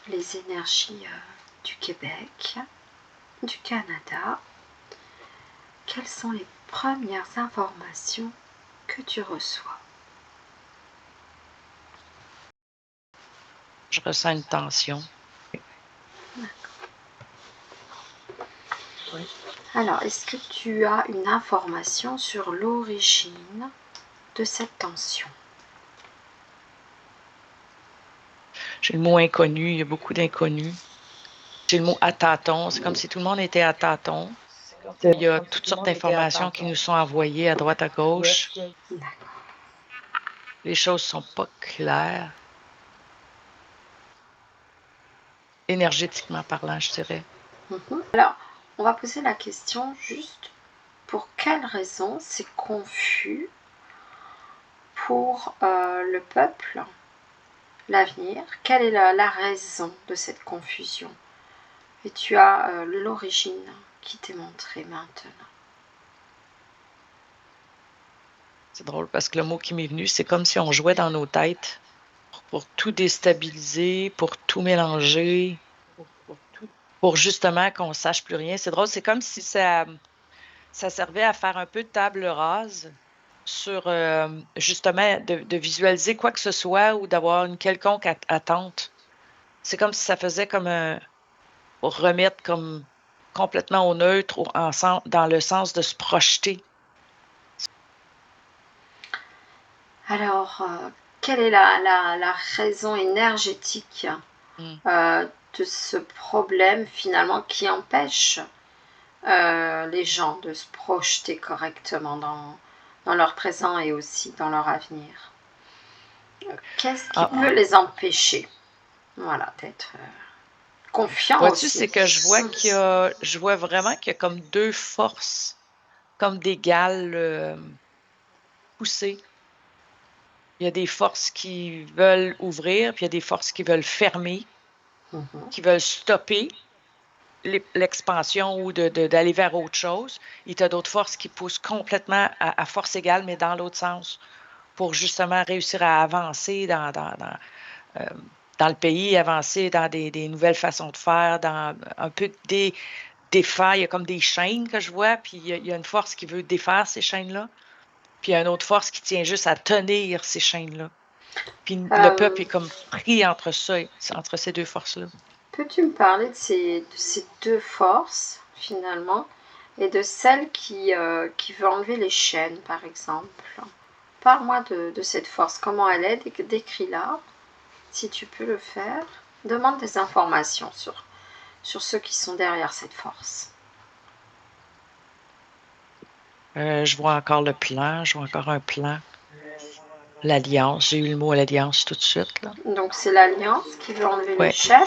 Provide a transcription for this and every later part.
les énergies du Québec, du Canada, quelles sont les premières informations que tu reçois? Je ressens une tension. D'accord. Oui. Alors, est-ce que tu as une information sur l'origine de cette tension? J'ai le mot inconnu, il y a beaucoup d'inconnus. J'ai le mot à tâtons, c'est comme si tout le monde était à tâtons. Il y a toutes sortes d'informations qui nous sont envoyées à droite, à gauche. D'accord. Les choses sont pas claires. Énergétiquement parlant, je dirais. Alors, on va poser la question juste pour quelle raison c'est confus pour le peuple, l'avenir? Quelle est la raison de cette confusion? Et tu as l'origine qui t'est montrée maintenant. C'est drôle parce que le mot qui m'est venu, c'est comme si on jouait dans nos têtes pour tout déstabiliser, pour tout mélanger, pour justement qu'on ne sache plus rien. C'est drôle, c'est comme si ça servait à faire un peu de table rase sur justement de visualiser quoi que ce soit ou d'avoir une quelconque attente. C'est comme si ça faisait comme pour remettre comme complètement au neutre dans le sens de se projeter. Alors, quelle est la raison énergétique de ce problème finalement qui empêche les gens de se projeter correctement dans leur présent et aussi dans leur avenir? Qu'est-ce qui peut les empêcher, voilà, d'être confiants Vois-tu, aussi? c'est que je vois vraiment qu'il y a comme deux forces, comme d'égales poussées. Il y a des forces qui veulent ouvrir, puis il y a des forces qui veulent fermer, qui veulent stopper l'expansion ou d'aller vers autre chose. Et tu as d'autres forces qui poussent complètement à force égale, mais dans l'autre sens, pour justement réussir à avancer dans le pays, avancer dans des nouvelles façons de faire, dans un peu des failles. Il y a comme des chaînes que je vois, puis il y a une force qui veut défaire ces chaînes-là, puis il y a une autre force qui tient juste à tenir ces chaînes-là. Puis le peuple est comme pris entre ces deux forces-là. Peux-tu me parler de ces deux forces, finalement, et de celle qui veut enlever les chaînes, par exemple? Parle-moi de cette force, comment elle est, décris-la, si tu peux le faire. Demande des informations sur ceux qui sont derrière cette force. Je vois encore le plan, je vois encore un plan. L'alliance, j'ai eu le mot l'alliance tout de suite. Là. Donc c'est l'Alliance qui veut enlever les chaînes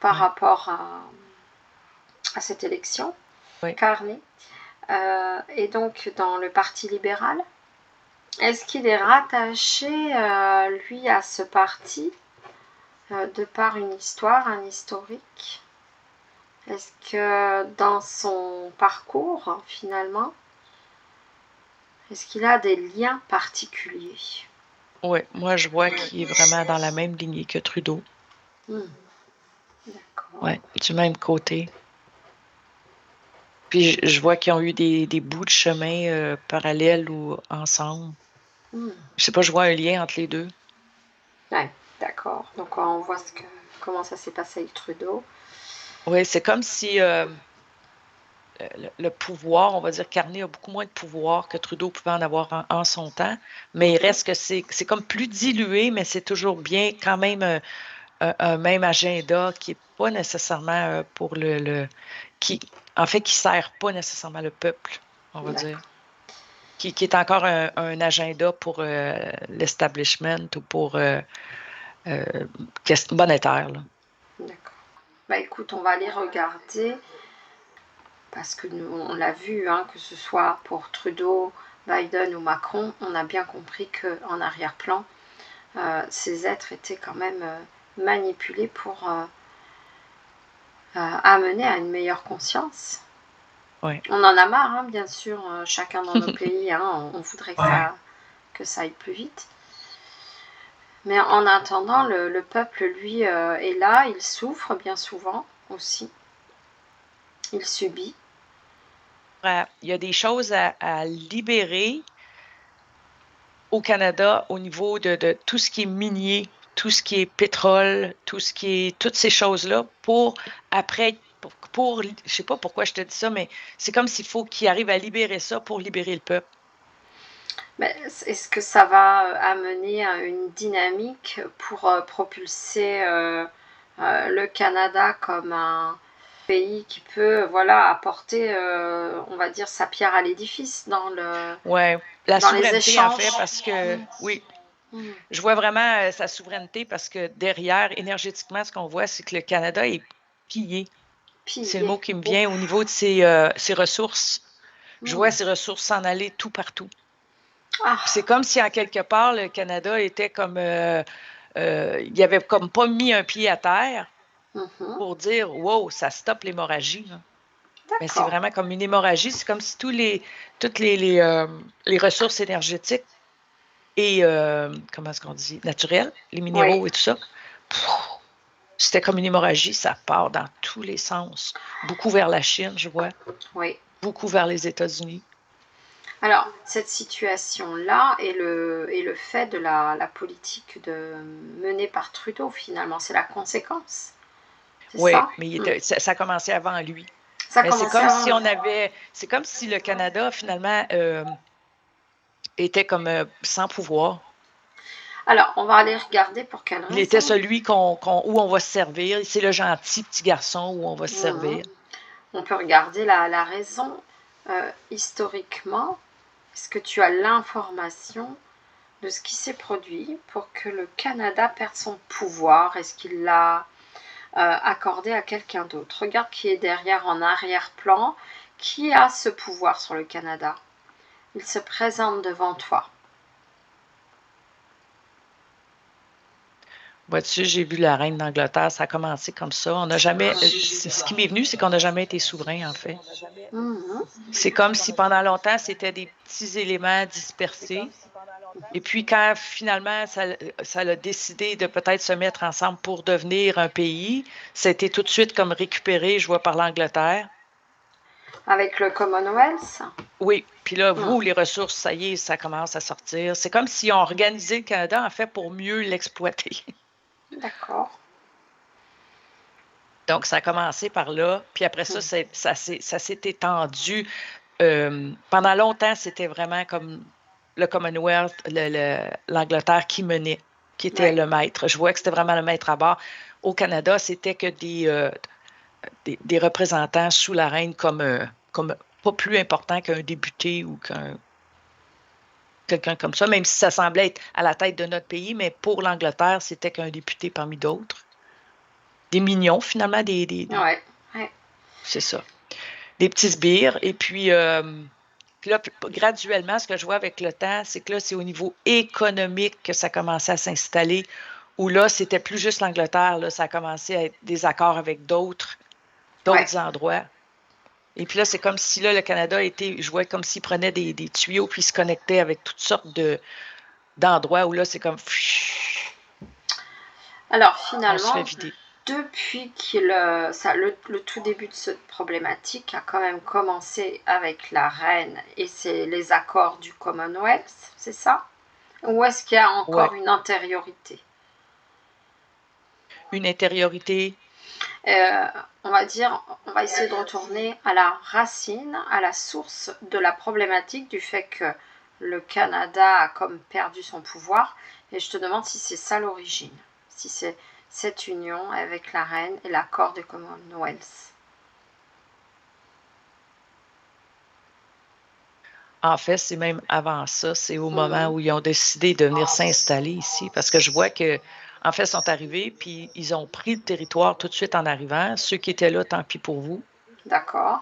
par rapport à cette élection carnée. Et donc dans le Parti libéral, est-ce qu'il est rattaché, lui, à ce parti, de par une histoire, un historique? Est-ce que dans son parcours, finalement, est-ce qu'il a des liens particuliers? Oui, moi je vois qu'il est vraiment dans la même lignée que Trudeau. D'accord. Oui, du même côté. Puis je vois qu'ils ont eu des bouts de chemin parallèles ou ensemble. Je sais pas, je vois un lien entre les deux. Oui, d'accord. Donc on voit comment ça s'est passé avec Trudeau. Oui, c'est comme si le pouvoir, on va dire, Carney a beaucoup moins de pouvoir que Trudeau pouvait en avoir en son temps, mais il reste que c'est comme plus dilué, mais c'est toujours bien quand même un même agenda qui n'est pas nécessairement pour qui sert pas nécessairement le peuple, on va dire. Qui est encore un agenda pour l'establishment ou pour monétaire. Là. D'accord. Bah écoute, on va aller regarder, parce que nous, on l'a vu, hein, que ce soit pour Trudeau, Biden ou Macron, on a bien compris qu'en arrière-plan, ces êtres étaient quand même manipulés pour amener à une meilleure conscience. Ouais. On en a marre, hein, bien sûr, chacun dans nos pays, hein, on voudrait que ça aille plus vite. Mais en attendant, le peuple, lui, est là, il souffre bien souvent aussi. Il subit. Il y a des choses à libérer au Canada au niveau de tout ce qui est minier, tout ce qui est pétrole, toutes ces choses-là pour après, je sais pas pourquoi je te dis ça, mais c'est comme s'il faut qu'il arrive à libérer ça pour libérer le peuple. Mais est-ce que ça va amener une dynamique pour propulser le Canada comme un pays qui peut apporter, on va dire, sa pierre à l'édifice dans la dans les souveraineté, en fait, échanges? parce que, oui, je vois vraiment sa souveraineté parce que derrière, énergétiquement, ce qu'on voit, c'est que le Canada est pillé. C'est le mot qui me vient au niveau de ses ressources. Je vois ses ressources s'en aller tout partout. C'est comme si, en quelque part, le Canada était comme... il avait comme pas mis un pied à terre pour dire « Wow, ça stoppe l'hémorragie. » Mais c'est vraiment comme une hémorragie. C'est comme si toutes les ressources énergétiques et, comment est-ce qu'on dit, naturelles, les minéraux et tout ça, c'était comme une hémorragie. Ça part dans tous les sens. Beaucoup vers la Chine, je vois. Oui. Beaucoup vers les États-Unis. Alors, cette situation-là est le fait de la politique menée par Trudeau, finalement. C'est la conséquence. Oui, mais ça a commencé avant lui. Mais c'est comme si c'est comme si le Canada, finalement, était comme sans pouvoir. Alors, on va aller regarder pour quelle raison. Il était celui où on va se servir. C'est le gentil petit garçon où on va se servir. On peut regarder la raison. Historiquement, est-ce que tu as l'information de ce qui s'est produit pour que le Canada perde son pouvoir? Est-ce qu'il l'a accordé à quelqu'un d'autre? Regarde qui est derrière en arrière-plan. Qui a ce pouvoir sur le Canada? Il se présente devant toi. Vois-tu, j'ai vu la reine d'Angleterre, ça a commencé comme ça. On n'a jamais. Ce qui m'est venu, c'est qu'on n'a jamais été souverain, en fait. C'est comme si pendant longtemps, c'était des petits éléments dispersés. Et puis, quand finalement, ça a décidé de peut-être se mettre ensemble pour devenir un pays, ça a été tout de suite comme récupéré, je vois, par l'Angleterre. Avec le Commonwealth? Oui. Puis là, vous, les ressources, ça y est, ça commence à sortir. C'est comme si on organisait le Canada, en fait, pour mieux l'exploiter. D'accord. Donc, ça a commencé par là. Puis après ça, ça s'est étendu. Pendant longtemps, c'était vraiment comme le Commonwealth, l'Angleterre qui menait, qui était le maître. Je vois que c'était vraiment le maître à bord. Au Canada, c'était que des représentants sous la reine comme pas plus important qu'un député ou quelqu'un comme ça, même si ça semblait être à la tête de notre pays, mais pour l'Angleterre, c'était qu'un député parmi d'autres. Des mignons, finalement, Ouais. C'est ça. Des petits sbires. Et puis là, graduellement, ce que je vois avec le temps, c'est que là, c'est au niveau économique que ça commençait à s'installer, où là, c'était plus juste l'Angleterre, là, ça a commencé à être des accords avec d'autres endroits. Et puis là, c'est comme si là, le Canada je vois comme s'il prenait des tuyaux puis il se connectait avec toutes sortes d'endroits où là, c'est comme... Alors, finalement, depuis que le tout début de cette problématique a quand même commencé avec la reine et c'est les accords du Commonwealth, c'est ça? Ou est-ce qu'il y a encore une intériorité? Une intériorité? On va essayer de retourner à la racine, à la source de la problématique du fait que le Canada a comme perdu son pouvoir. Et je te demande si c'est ça l'origine, si c'est cette union avec la reine et l'accord de Commonwealth. En fait, c'est même avant ça, c'est au moment où ils ont décidé de venir s'installer ici, parce que je vois que, en fait, ils sont arrivés, puis ils ont pris le territoire tout de suite en arrivant. Ceux qui étaient là, tant pis pour vous. D'accord.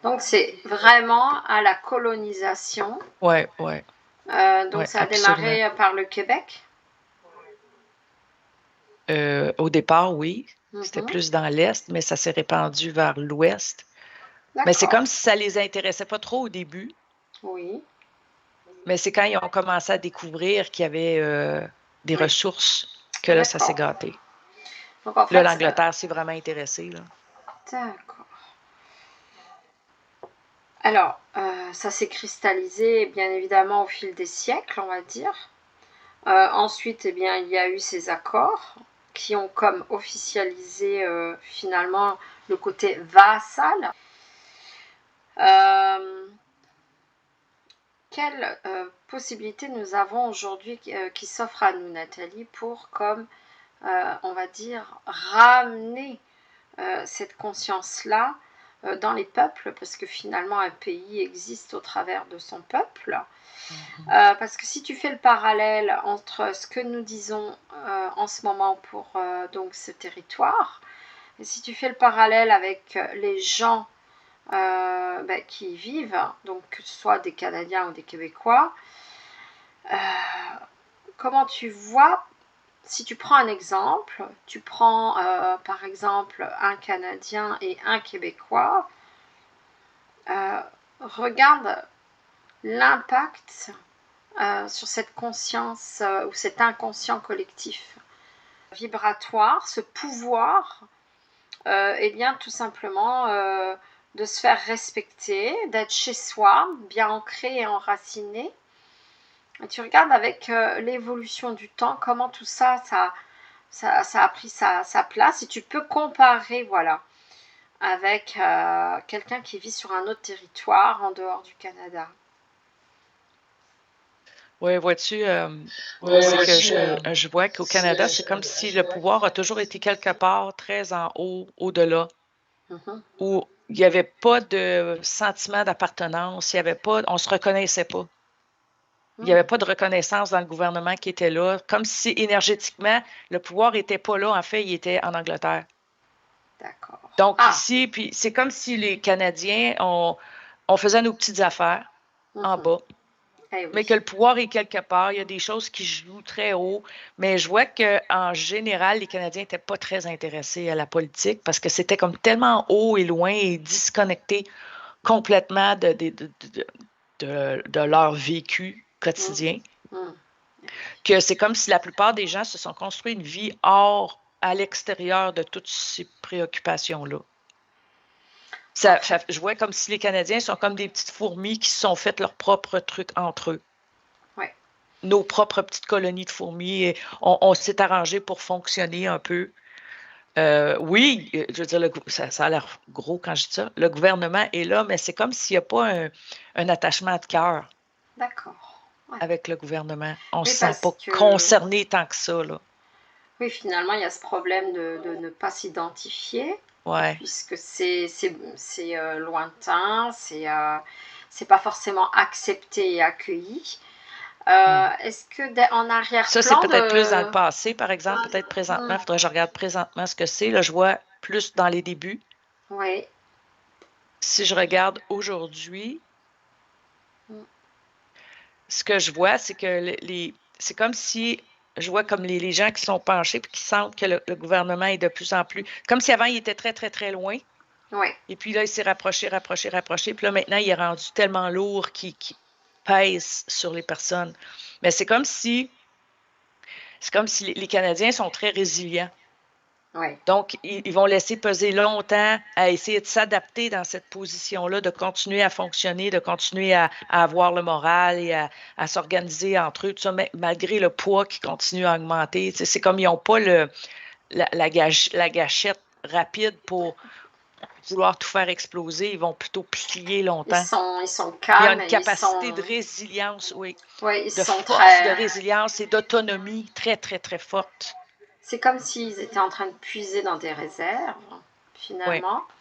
Donc, c'est vraiment à la colonisation. Oui. Donc, ça a démarré par le Québec? Au départ, oui. C'était plus dans l'Est, mais ça s'est répandu vers l'Ouest. Mais c'est comme si ça les intéressait pas trop au début. Oui. Mais c'est quand ils ont commencé à découvrir qu'il y avait des Oui. ressources que là, ça s'est D'accord. gâté. Donc, en Là, fait, l'Angleterre s'est vraiment intéressée, là. d'accord. Alors, ça s'est cristallisé, bien évidemment, au fil des siècles, on va dire. Ensuite, eh bien, il y a eu ces accords qui ont comme officialisé finalement le côté vassal. Quelle possibilité nous avons aujourd'hui qui s'offre à nous, Nathalie, pour, comme, on va dire, ramener cette conscience-là dans les peuples, parce que finalement un pays existe au travers de son peuple. Parce que si tu fais le parallèle entre ce que nous disons en ce moment pour donc ce territoire, et si tu fais le parallèle avec les gens qui y vivent, donc que ce soit des Canadiens ou des Québécois, comment tu vois, si tu prends un exemple, tu prends par exemple un Canadien et un Québécois, regarde l'impact sur cette conscience ou cet inconscient collectif vibratoire, ce pouvoir, eh bien tout simplement de se faire respecter, d'être chez soi, bien ancré et enraciné. Et tu regardes avec l'évolution du temps, comment tout ça, ça a pris sa place, et tu peux comparer, voilà, avec quelqu'un qui vit sur un autre territoire en dehors du Canada. Oui, vois-tu, c'est que je vois qu'au Canada, c'est comme si le pouvoir a toujours été quelque part très en haut, au-delà, où il n'y avait pas de sentiment d'appartenance, on ne se reconnaissait pas. Il n'y avait pas de reconnaissance dans le gouvernement qui était là, comme si énergétiquement, le pouvoir n'était pas là. En fait, il était en Angleterre. D'accord. Donc ici, puis c'est comme si les Canadiens, on faisait nos petites affaires en bas. Eh oui. Mais que le pouvoir est quelque part, il y a des choses qui jouent très haut, mais je vois qu'en général, les Canadiens n'étaient pas très intéressés à la politique parce que c'était comme tellement haut et loin et disconnecté complètement de leur vécu quotidien, que c'est comme si la plupart des gens se sont construits une vie à l'extérieur de toutes ces préoccupations-là. Je vois comme si les Canadiens sont comme des petites fourmis qui se sont faites leur propre truc entre eux. Ouais. Nos propres petites colonies de fourmis, et on s'est arrangé pour fonctionner un peu. Oui, je veux dire, ça a l'air gros quand je dis ça. Le gouvernement est là, mais c'est comme s'il n'y a pas un attachement de cœur. D'accord. Ouais. Avec le gouvernement. On ne Oui, se sent pas concerné tant que ça, là. Oui, finalement, il y a ce problème de ne pas s'identifier, Ouais. puisque c'est lointain, c'est pas forcément accepté et accueilli. Est-ce que en arrière-plan ça, c'est peut-être plus dans le passé, par exemple, peut-être présentement. Il faudrait que je regarde présentement ce que c'est. Là, je vois plus dans les débuts. Oui. Si je regarde aujourd'hui, ce que je vois, c'est que c'est comme si je vois comme les gens qui sont penchés et qui sentent que le gouvernement est de plus en plus. Comme si avant, il était très, très, très loin. Oui. Et puis là, il s'est rapproché. Puis là, maintenant, il est rendu tellement lourd qu'il pèse sur les personnes. Mais c'est comme si les Canadiens sont très résilients. Oui. Donc, ils vont laisser peser longtemps à essayer de s'adapter dans cette position-là, de continuer à fonctionner, de continuer à avoir le moral et à s'organiser entre eux, tout ça, malgré le poids qui continue à augmenter. C'est comme ils n'ont pas la gâchette rapide pour vouloir tout faire exploser. Ils vont plutôt plier longtemps. Ils sont calmes. Il y a une capacité de résilience, oui. Oui, ils de sont force, de résilience et d'autonomie très, très, très forte. C'est comme s'ils étaient en train de puiser dans des réserves, finalement. Oui.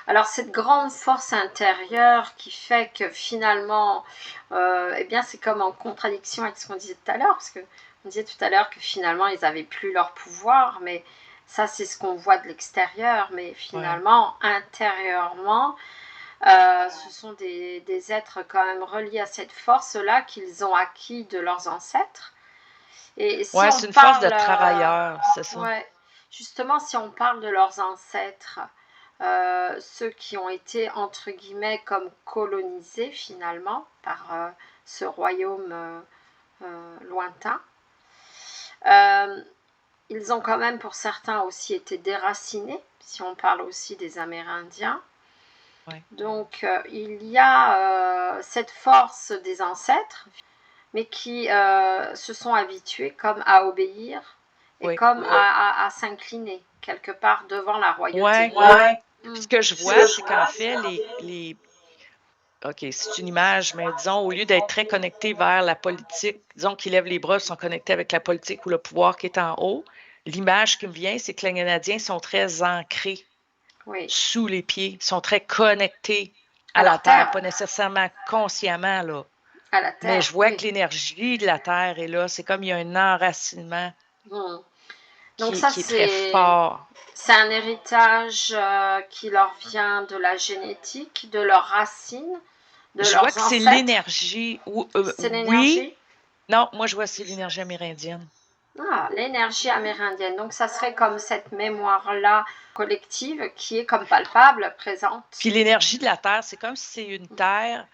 Alors cette grande force intérieure qui fait que finalement, eh bien c'est comme en contradiction avec ce qu'on disait tout à l'heure, parce qu'on disait tout à l'heure que finalement ils n'avaient plus leur pouvoir, mais ça c'est ce qu'on voit de l'extérieur, mais finalement intérieurement, ce sont des êtres quand même reliés à cette force-là qu'ils ont acquis de leurs ancêtres. Et si c'est une force de travailleur, c'est ça. Ouais, justement, si on parle de leurs ancêtres, ceux qui ont été, entre guillemets, comme colonisés finalement par ce royaume lointain, Ils ont quand même pour certains aussi été déracinés, si on parle aussi des Amérindiens. Ouais. Donc il y a cette force des ancêtres, mais qui se sont habitués comme à obéir et comme à s'incliner quelque part devant la royauté. Ce que je vois, c'est qu'en fait, OK, c'est une image, mais disons, au lieu d'être très connectés vers la politique, disons qu'ils lèvent les bras, ils sont connectés avec la politique ou le pouvoir qui est en haut, l'image qui me vient, c'est que les Canadiens sont très ancrés sous les pieds, sont très connectés à la terre, pas nécessairement consciemment, là. À la terre, mais je vois que l'énergie de la terre est là. C'est comme il y a un enracinement Donc qui ça, est très fort. C'est un héritage qui leur vient de la génétique, de leurs racines, de je leurs vois que ancêtres. C'est l'énergie. C'est l'énergie? Oui. Non, moi je vois que c'est l'énergie amérindienne. Ah, l'énergie amérindienne. Donc ça serait comme cette mémoire-là collective qui est comme palpable, présente. Puis l'énergie de la terre, c'est comme si c'est une terre.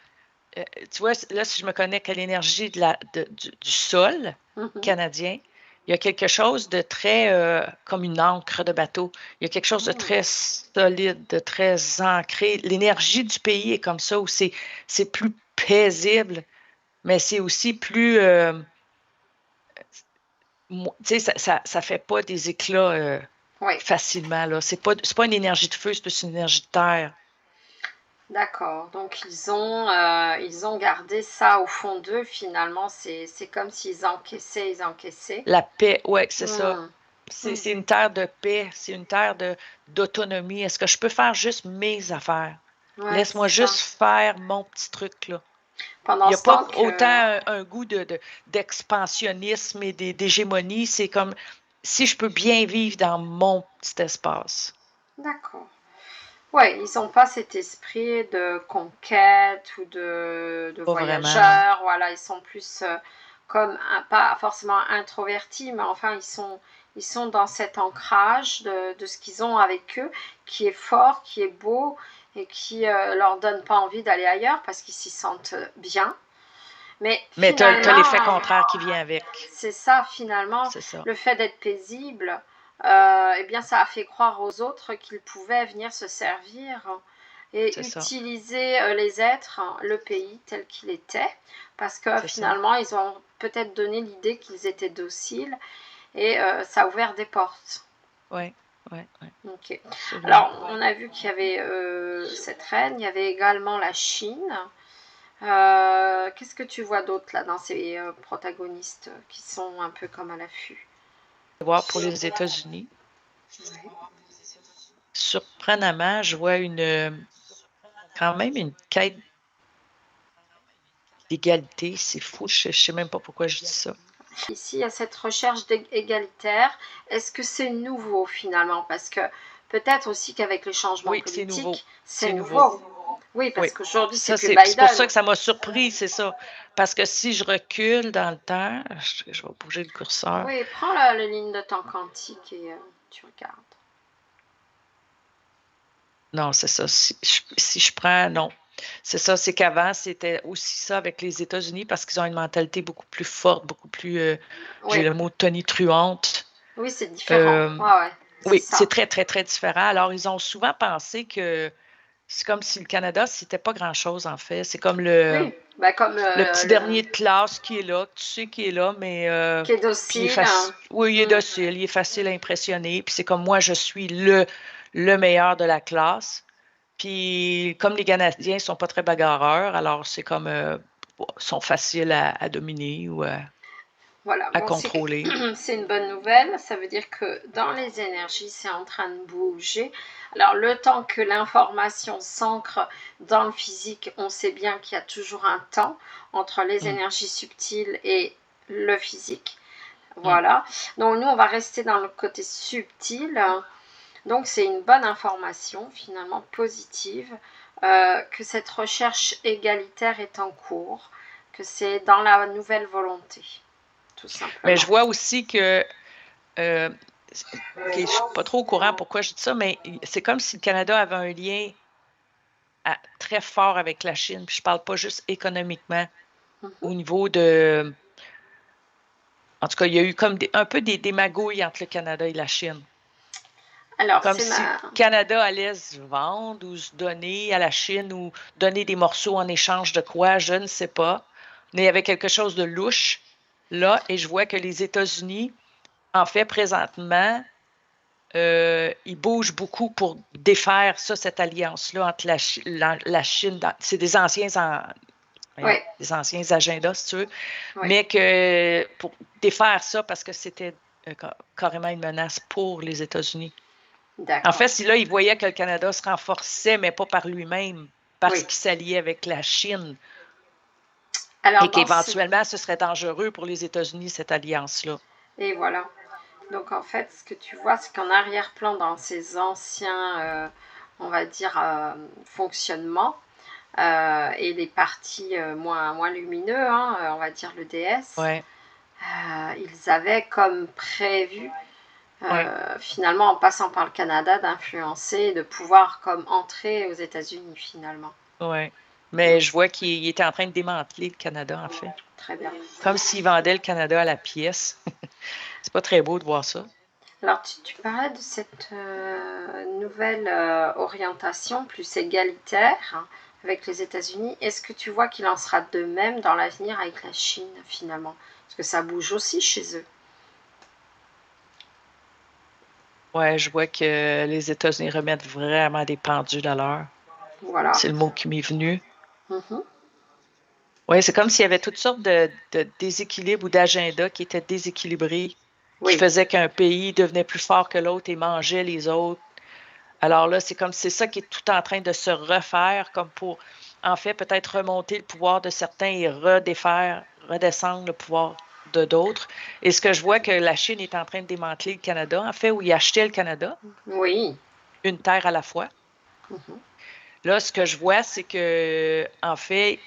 Tu vois, là, si je me connecte à l'énergie du sol canadien, il y a quelque chose de très, comme une encre de bateau. Il y a quelque chose de très solide, de très ancré. L'énergie du pays est comme ça, où c'est plus paisible, mais c'est aussi plus... tu sais, ça fait pas des éclats facilement, là. C'est pas une énergie de feu, c'est plus une énergie de terre. D'accord, donc ils ont gardé ça au fond d'eux, finalement, c'est comme s'ils encaissaient. La paix, oui, c'est ça. C'est une terre de paix, c'est une terre d'autonomie. Est-ce que je peux faire juste mes affaires? Laisse-moi juste faire mon petit truc, là. Il n'y a pas autant un goût d'expansionnisme et d'hégémonie. C'est comme si je peux bien vivre dans mon petit espace. D'accord. Oui, ils n'ont pas cet esprit de conquête ou de voyageurs. Vraiment, voilà, ils sont plus comme, pas forcément introvertis, mais enfin, ils sont dans cet ancrage de ce qu'ils ont avec eux, qui est fort, qui est beau et qui leur donne pas envie d'aller ailleurs parce qu'ils s'y sentent bien. Mais tu as l'effet contraire qui vient avec. C'est ça, finalement. Le fait d'être paisible, eh bien, ça a fait croire aux autres qu'ils pouvaient venir se servir et utiliser les êtres, le pays tel qu'il était, parce que finalement, ils ont peut-être donné l'idée qu'ils étaient dociles et ça a ouvert des portes. Oui. Okay. Alors, on a vu qu'il y avait cette reine, il y avait également la Chine. Qu'est-ce que tu vois d'autre là dans ces protagonistes qui sont un peu comme à l'affût? Voir pour les États-Unis. Surprenamment, je vois quand même une quête d'égalité. C'est fou, je ne sais même pas pourquoi je dis ça. Ici, il y a cette recherche égalitaire. Est-ce que c'est nouveau finalement? Parce que peut-être aussi qu'avec les changements politiques, c'est nouveau. Oui, parce qu'aujourd'hui, c'est plus Biden. C'est pour ça que ça m'a surpris, c'est ça. Parce que si je recule dans le temps, je vais bouger le curseur. Oui, prends la ligne de temps quantique et tu regardes. Non, c'est ça. Si je prends, non. C'est ça, c'est qu'avant, c'était aussi ça avec les États-Unis parce qu'ils ont une mentalité beaucoup plus forte, beaucoup plus, j'ai le mot tonitruante. Oui, c'est différent. Oui, c'est très, très, très différent. Alors, ils ont souvent pensé que c'est comme si le Canada, c'était pas grand-chose, en fait. C'est comme le petit dernier de classe qui est là, que tu sais qui est là, mais... qui est docile. Oui, il est docile, il est facile à impressionner. Puis c'est comme moi, je suis le meilleur de la classe. Puis comme les Canadiens ne sont pas très bagarreurs, alors c'est comme... sont faciles à dominer ou à contrôler. C'est une bonne nouvelle. Ça veut dire que dans les énergies, c'est en train de bouger. Alors, le temps que l'information s'ancre dans le physique, on sait bien qu'il y a toujours un temps entre les énergies subtiles et le physique. Voilà. Donc, nous, on va rester dans le côté subtil. Donc, c'est une bonne information, finalement positive, que cette recherche égalitaire est en cours, que c'est dans la nouvelle volonté. Mais je vois aussi que, je ne suis pas trop au courant pourquoi je dis ça, mais c'est comme si le Canada avait un lien très fort avec la Chine. Puis je ne parle pas juste économiquement, au niveau de... En tout cas, il y a eu comme un peu des magouilles entre le Canada et la Chine. Alors, comme si le Canada allait se vendre ou se donner à la Chine ou donner des morceaux en échange de quoi, je ne sais pas. Mais il y avait quelque chose de louche là, et je vois que les États-Unis, en fait, présentement, ils bougent beaucoup pour défaire ça, cette alliance-là entre la Chine. C'est des anciens des anciens agendas, si tu veux, mais que pour défaire ça parce que c'était carrément une menace pour les États-Unis. En fait, si là, il voyait que le Canada se renforçait, mais pas par lui-même, parce qu'il s'alliait avec la Chine. Et qu'éventuellement, ce serait dangereux pour les États-Unis, cette alliance-là. Et voilà. Donc, en fait, ce que tu vois, c'est qu'en arrière-plan, dans ces anciens, on va dire, fonctionnements, et les partis moins lumineux, on va dire le DS, ils avaient comme prévu, finalement, en passant par le Canada, d'influencer, de pouvoir comme entrer aux États-Unis, finalement. Oui. Mais je vois qu'il était en train de démanteler le Canada, en fait. Très bien. Comme s'il vendait le Canada à la pièce. C'est pas très beau de voir ça. Alors, tu parlais de cette nouvelle orientation plus égalitaire avec les États-Unis. Est-ce que tu vois qu'il en sera de même dans l'avenir avec la Chine, finalement? Parce que ça bouge aussi chez eux. Ouais, je vois que les États-Unis remettent vraiment des pendules à l'heure. Voilà. C'est le mot qui m'est venu. Oui, c'est comme s'il y avait toutes sortes de déséquilibres ou d'agendas qui étaient déséquilibrés, qui faisaient qu'un pays devenait plus fort que l'autre et mangeait les autres. Alors là, c'est comme c'est ça qui est tout en train de se refaire, comme pour, en fait, peut-être remonter le pouvoir de certains et redescendre le pouvoir de d'autres. Et ce que je vois que la Chine est en train de démanteler le Canada, en fait, où il achetait le Canada. Oui. Une terre à la fois. Là, ce que je vois, c'est que, en fait,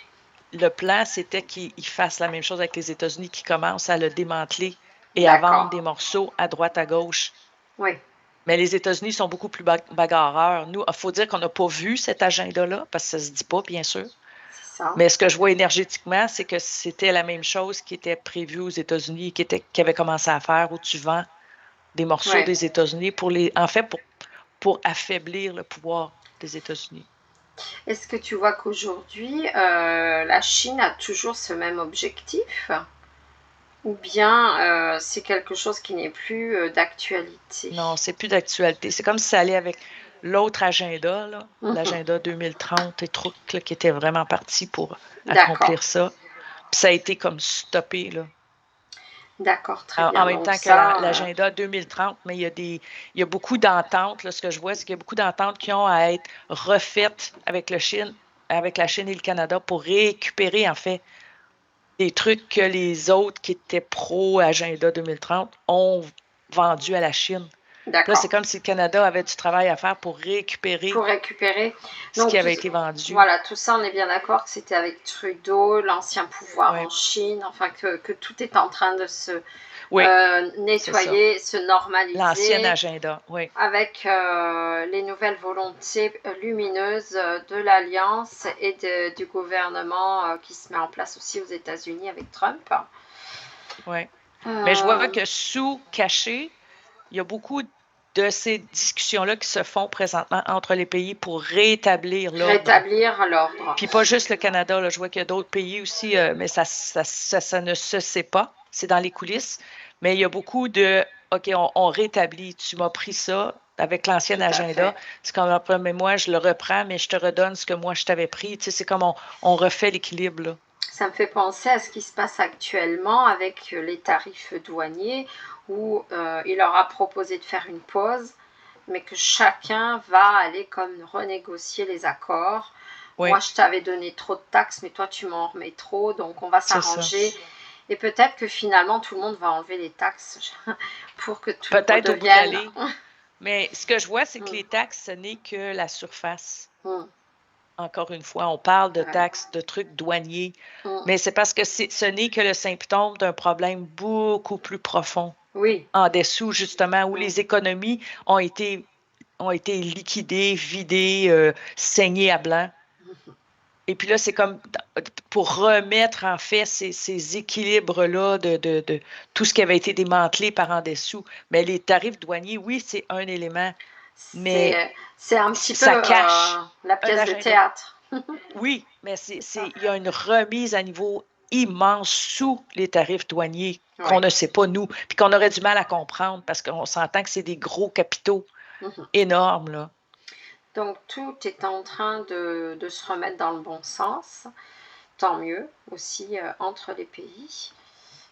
le plan, c'était qu'ils fassent la même chose avec les États-Unis, qui commencent à le démanteler et à vendre des morceaux à droite, à gauche. Oui. Mais les États-Unis sont beaucoup plus bagarreurs. Nous, il faut dire qu'on n'a pas vu cet agenda-là, parce que ça ne se dit pas, bien sûr. C'est ça. Mais ce que je vois énergétiquement, c'est que c'était la même chose qui était prévue aux États-Unis, qui avait commencé à faire, où tu vends des morceaux des États-Unis pour affaiblir le pouvoir des États-Unis. Est-ce que tu vois qu'aujourd'hui, la Chine a toujours ce même objectif? Ou bien c'est quelque chose qui n'est plus d'actualité? Non, c'est plus d'actualité. C'est comme si ça allait avec l'autre agenda, l'agenda 2030 et trucs qui étaient vraiment partis pour accomplir ça. Puis ça a été comme stoppé, là. D'accord, très bien. En même temps que l'agenda 2030, mais il y a beaucoup d'ententes. Ce que je vois, c'est qu'il y a beaucoup d'ententes qui ont à être refaites avec la Chine et le Canada pour récupérer, en fait, des trucs que les autres qui étaient pro-agenda 2030 ont vendus à la Chine. Là, c'est comme si le Canada avait du travail à faire pour récupérer ce qui avait été vendu. Voilà, tout ça, on est bien d'accord que c'était avec Trudeau, l'ancien pouvoir en Chine, enfin que tout est en train de se nettoyer, se normaliser. L'ancien agenda, oui. Avec les nouvelles volontés lumineuses de l'Alliance et du gouvernement qui se met en place aussi aux États-Unis avec Trump. Oui. Mais je vois que caché, il y a beaucoup de ces discussions-là qui se font présentement entre les pays pour rétablir l'ordre. Puis pas juste le Canada, là, je vois qu'il y a d'autres pays aussi, mais ça ne se sait pas. C'est dans les coulisses. Mais il y a beaucoup de OK, on rétablit. Tu m'as pris ça avec l'ancien agenda. C'est comme, mais moi, je le reprends, mais je te redonne ce que moi, je t'avais pris. Tu sais, c'est comme on refait l'équilibre, là. Ça me fait penser à ce qui se passe actuellement avec les tarifs douaniers où il leur a proposé de faire une pause, mais que chacun va aller comme renégocier les accords. Oui. Moi, je t'avais donné trop de taxes, mais toi, tu m'en remets trop, donc on va s'arranger. Et peut-être que finalement, tout le monde va enlever les taxes pour que tout peut-être redevienne. Mais ce que je vois, c'est que les taxes, ce n'est que la surface. Encore une fois, on parle de taxes, de trucs douaniers, mais c'est parce que ce n'est que le symptôme d'un problème beaucoup plus profond. Oui. En dessous, justement, où les économies ont été liquidées, vidées, saignées à blanc. Et puis là, c'est comme pour remettre en fait ces équilibres-là de tout ce qui avait été démantelé par en dessous. Mais les tarifs douaniers, oui, c'est un élément, mais c'est un petit ça peu cache la pièce de théâtre. Oui, mais il y a une remise à niveau immense sous les tarifs douaniers qu'on ne sait pas, nous, puis qu'on aurait du mal à comprendre parce qu'on s'entend que c'est des gros capitaux énormes, là. Donc, tout est en train de se remettre dans le bon sens. Tant mieux aussi entre les pays.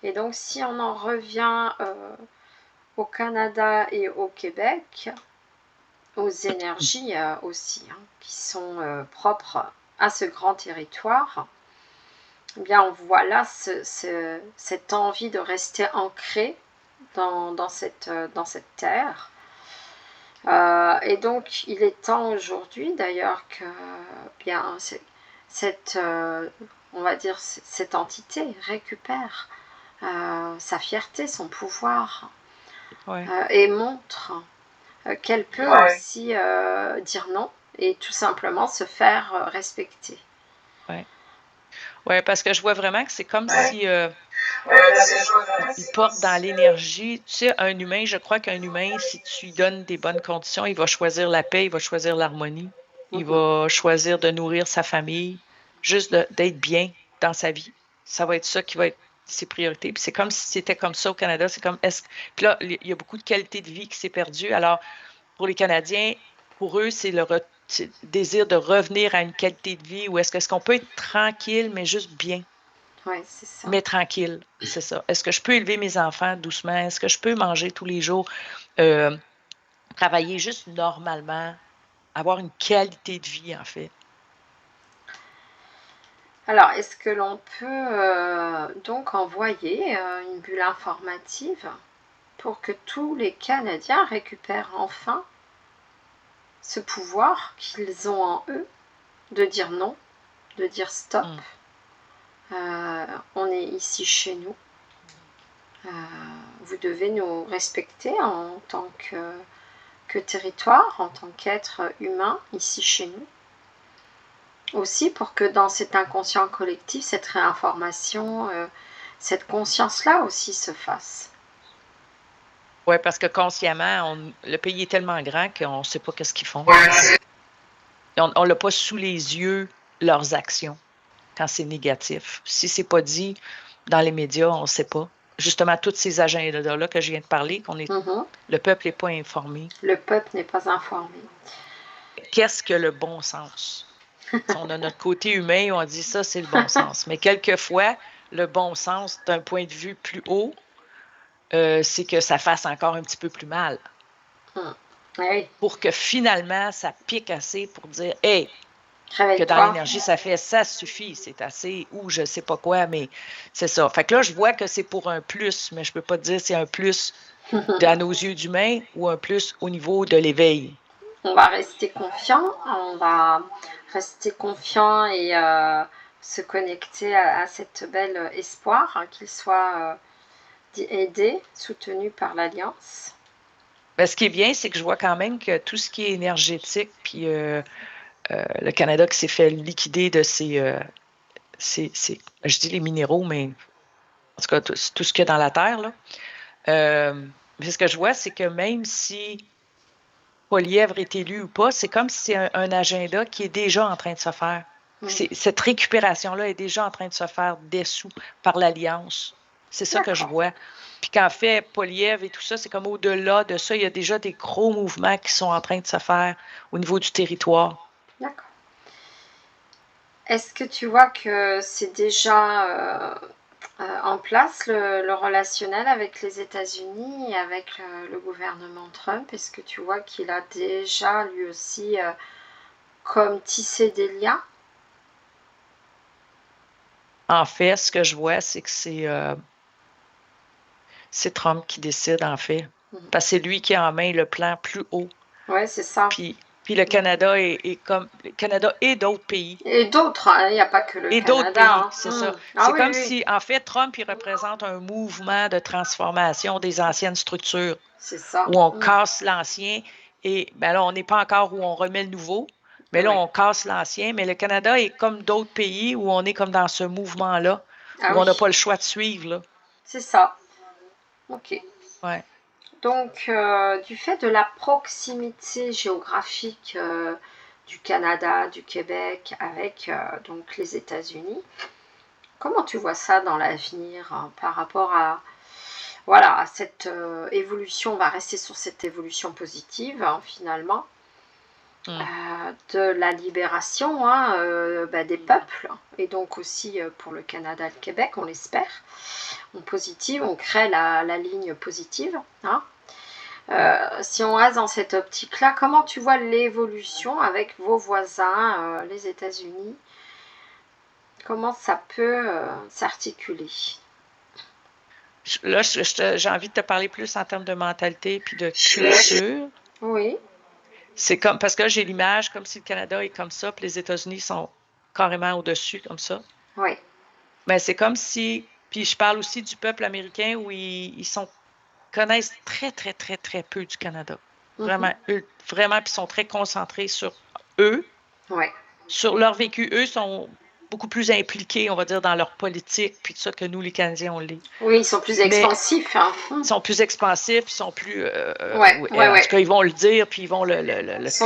Et donc, si on en revient au Canada et au Québec, aux énergies aussi, qui sont propres à ce grand territoire, eh bien, on voit là cette envie de rester ancré dans cette terre. Et donc, il est temps aujourd'hui, d'ailleurs, que bien on va dire, cette entité récupère sa fierté, son pouvoir, et montre qu'elle peut aussi dire non et tout simplement se faire respecter. Oui, parce que je vois vraiment que c'est comme si il porte dans l'énergie. Tu sais, un humain, je crois qu'un humain, si tu lui donnes des bonnes conditions, il va choisir la paix, il va choisir l'harmonie, il va choisir de nourrir sa famille, juste d'être bien dans sa vie. Ça va être ça qui va être ses priorités. Puis c'est comme si c'était comme ça au Canada. C'est comme Puis là, il y a beaucoup de qualité de vie qui s'est perdue. Alors, pour les Canadiens, pour eux, c'est le désir de revenir à une qualité de vie où est-ce qu'on peut être tranquille, mais juste bien. Oui, c'est ça. Mais tranquille, c'est ça. Est-ce que je peux élever mes enfants doucement? Est-ce que je peux manger tous les jours? Travailler juste normalement, avoir une qualité de vie, en fait. Alors, est-ce que l'on peut donc envoyer une bulle informative pour que tous les Canadiens récupèrent enfin ce pouvoir qu'ils ont en eux de dire non, de dire stop. On est ici chez nous. Vous devez nous respecter en tant que territoire, en tant qu'être humain ici chez nous. Aussi pour que dans cet inconscient collectif, cette réinformation, cette conscience-là aussi se fasse. Oui, parce que consciemment, le pays est tellement grand qu'on ne sait pas qu'est-ce qu'ils font. On n'a pas sous les yeux leurs actions quand c'est négatif. Si c'est pas dit dans les médias, on ne sait pas. Justement, tous ces agendas-là que je viens de parler, le peuple n'est pas informé. Le peuple n'est pas informé. Qu'est-ce que le bon sens? On a notre côté humain, on dit ça, c'est le bon sens. Mais quelquefois, le bon sens, d'un point de vue plus haut, c'est que ça fasse encore un petit peu plus mal. Oui. Pour que finalement, ça pique assez pour dire, hey, que dans l'énergie, ça fait, ça suffit, c'est assez, ou je sais pas quoi, mais c'est ça. Fait que là, je vois que c'est pour un plus, mais je peux pas te dire si c'est un plus à nos yeux d'humains ou un plus au niveau de l'éveil. On va rester confiant, et se connecter à cette belle espoir, qu'il soit aidé, soutenu par l'Alliance. Ben, ce qui est bien, c'est que je vois quand même que tout ce qui est énergétique, puis le Canada qui s'est fait liquider de je dis les minéraux, mais en tout cas, tout ce qu'il y a dans la terre, là. Mais ce que je vois, c'est que même si Poilievre est élu ou pas, c'est comme si c'est un agenda qui est déjà en train de se faire. Cette récupération-là est déjà en train de se faire dessous par l'Alliance. C'est ça que je vois. Puis qu'en fait, Poilievre et tout ça, c'est comme au-delà de ça, il y a déjà des gros mouvements qui sont en train de se faire au niveau du territoire. D'accord. Est-ce que tu vois que c'est déjà en place le relationnel avec les États-Unis et avec le gouvernement Trump? Est-ce que tu vois qu'il a déjà lui aussi comme tissé des liens? En fait, ce que je vois, c'est que c'est Trump qui décide, en fait. Parce que c'est lui qui a en main le plan plus haut. Oui, c'est ça. Puis le Canada est comme... Le Canada et d'autres pays. Et d'autres, il n'y a pas que le Canada. Et d'autres pays, c'est ça. C'est comme si, en fait, Trump, il représente un mouvement de transformation des anciennes structures. C'est ça. Où on casse l'ancien et, ben là, on n'est pas encore où on remet le nouveau, Mais là, on casse l'ancien. Mais le Canada est comme d'autres pays où on est comme dans ce mouvement-là, où on n'a pas le choix de suivre. Là. C'est ça. OK. Ouais. Donc, du fait de la proximité géographique du Canada, du Québec avec donc les États-Unis, comment tu vois ça dans l'avenir par rapport à cette évolution? On va rester sur cette évolution positive finalement. De la libération des peuples, et donc aussi pour le Canada et le Québec, on l'espère, on crée la ligne positive. Si on reste dans cette optique-là, comment tu vois l'évolution avec vos voisins, les États-Unis? Comment ça peut s'articuler? Là, j'ai envie de te parler plus en termes de mentalité puis de culture. Oui. C'est comme, parce que là, j'ai l'image comme si le Canada est comme ça, puis les États-Unis sont carrément au-dessus, comme ça. Oui. Mais c'est comme si, puis je parle aussi du peuple américain où ils connaissent très, très, très, très peu du Canada. Vraiment, vraiment, puis sont très concentrés sur eux. Oui. Sur leur vécu. Eux sont beaucoup plus impliqués, on va dire, dans leur politique, puis tout ça que nous, les Canadiens, on l'est. Oui, ils sont plus expansifs. Ils sont plus expansifs, ils sont plus... en tout cas, ils vont le dire, puis ils vont le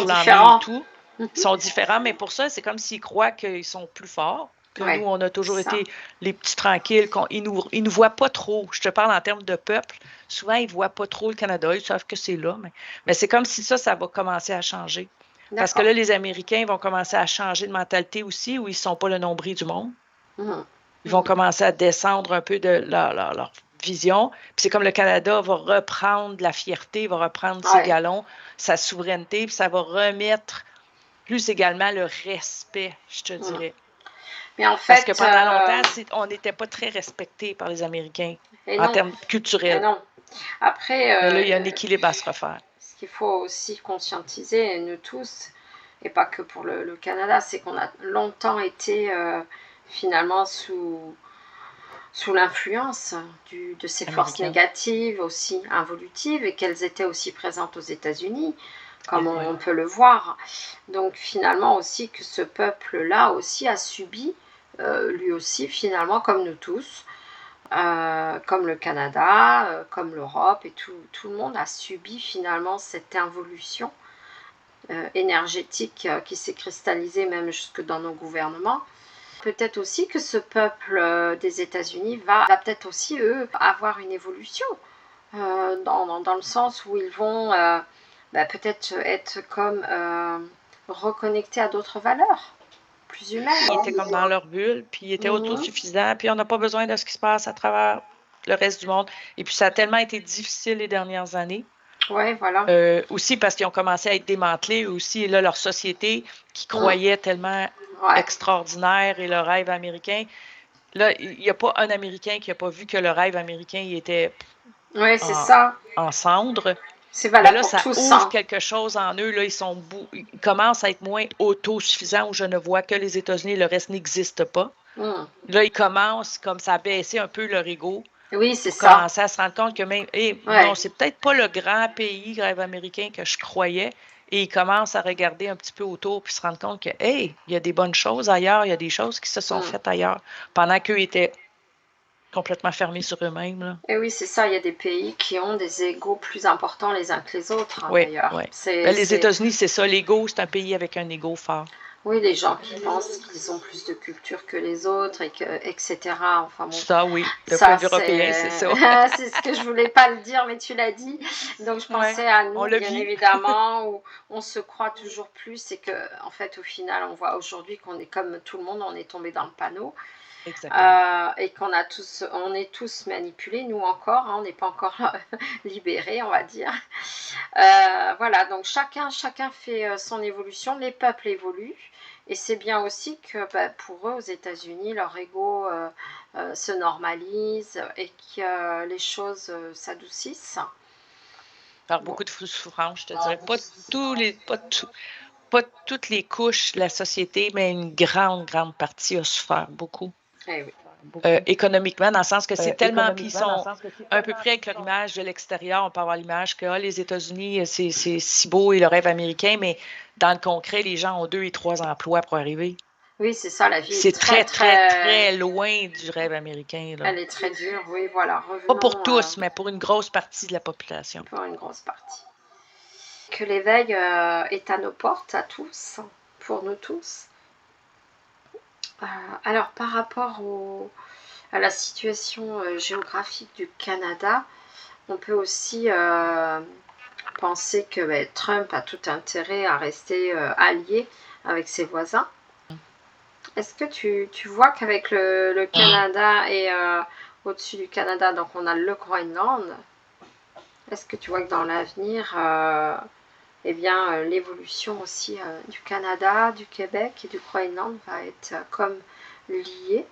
clamer et tout. Ils sont différents, mais pour ça, c'est comme s'ils croient qu'ils sont plus forts, que nous, on a toujours été les petits tranquilles. Ils nous voient pas trop. Je te parle en termes de peuple. Souvent, ils voient pas trop le Canada. Ils savent que c'est là, mais c'est comme si ça va commencer à changer. Parce que là, les Américains vont commencer à changer de mentalité aussi, où ils ne sont pas le nombril du monde. Ils vont commencer à descendre un peu de leur vision. Puis c'est comme le Canada va reprendre la fierté, va reprendre ses galons, sa souveraineté, puis ça va remettre plus également le respect, je te dirais. Mais en fait, parce que pendant longtemps, on n'était pas très respectés par les Américains en termes culturels. Non. Après, mais là, il y a un équilibre à se refaire. Ce qu'il faut aussi conscientiser, nous tous, et pas que pour le Canada, c'est qu'on a longtemps été finalement sous l'influence de ces forces négatives aussi involutives, et qu'elles étaient aussi présentes aux États-Unis, comme on peut le voir. Donc finalement aussi que ce peuple-là aussi a subi, lui aussi finalement, comme nous tous, comme le Canada, comme l'Europe, et tout le monde a subi finalement cette involution énergétique qui s'est cristallisée même jusque dans nos gouvernements. Peut-être aussi que ce peuple des États-Unis va peut-être aussi, eux, avoir une évolution dans le sens où ils vont peut-être être comme reconnectés à d'autres valeurs plus humaines. Ils étaient comme dans leur bulle, puis ils étaient autosuffisants, puis on n'a pas besoin de ce qui se passe à travers le reste du monde. Et puis ça a tellement été difficile les dernières années. Oui, voilà. Aussi parce qu'ils ont commencé à être démantelés aussi, et là, leur société qui croyait tellement extraordinaire, et le rêve américain. Là, il n'y a pas un Américain qui n'a pas vu que le rêve américain il était en cendres. C'est valable là, pour ça tous, ouvre quelque chose en eux. Là, ils commencent à être moins autosuffisants, où je ne vois que les États-Unis, le reste n'existe pas. Là, ils commencent comme ça à baisser un peu leur ego. Oui, c'est ça. Commencer à se rendre compte que même, non, c'est peut-être pas le grand pays rêve américain que je croyais. Et ils commencent à regarder un petit peu autour puis se rendre compte que, il y a des bonnes choses ailleurs, il y a des choses qui se sont faites ailleurs, pendant qu'eux étaient complètement fermés sur eux-mêmes. Là. Et oui, c'est ça, il y a des pays qui ont des égos plus importants les uns que les autres, d'ailleurs. Oui. Les États-Unis, c'est ça, l'ego, c'est un pays avec un ego fort. Oui, les gens qui pensent qu'ils ont plus de culture que les autres, etc. Enfin, bon, ça, oui, le point de vue européen, c'est ça. c'est ce que je voulais pas le dire, mais tu l'as dit. Donc, je pensais à nous, bien évidemment, où on se croit toujours plus, et qu'en fait, au final, on voit aujourd'hui qu'on est comme tout le monde, on est tombé dans le panneau. Et qu'on on est tous manipulés, nous encore, on n'est pas encore libérés, on va dire. Voilà, donc chacun fait son évolution, les peuples évoluent, et c'est bien aussi que pour eux, aux États-Unis, leur ego se normalise, et que les choses s'adoucissent. Par beaucoup de souffrance, je te dirais. Pas toutes les couches de la société, mais une grande partie a souffert beaucoup. Oui. économiquement, dans le sens que c'est tellement, puis ils sont un peu près avec leur image de l'extérieur. On peut avoir l'image que les États-Unis, c'est si beau et le rêve américain, mais dans le concret, les gens ont 2 et 3 emplois pour arriver. Oui, c'est ça, la vie C'est très, très, très loin du rêve américain. Là. Elle est très dure, oui, voilà. Revenons, pas pour tous, mais pour une grosse partie de la population. Pour une grosse partie. Que l'éveil est à nos portes, à tous, pour nous tous. Alors, par rapport à la situation géographique du Canada, on peut aussi penser que Trump a tout intérêt à rester allié avec ses voisins. Est-ce que tu vois qu'avec le Canada et au-dessus du Canada, donc on a le Groenland, est-ce que tu vois que dans l'avenir, l'évolution aussi du Canada, du Québec et du Groenland va être comme liée?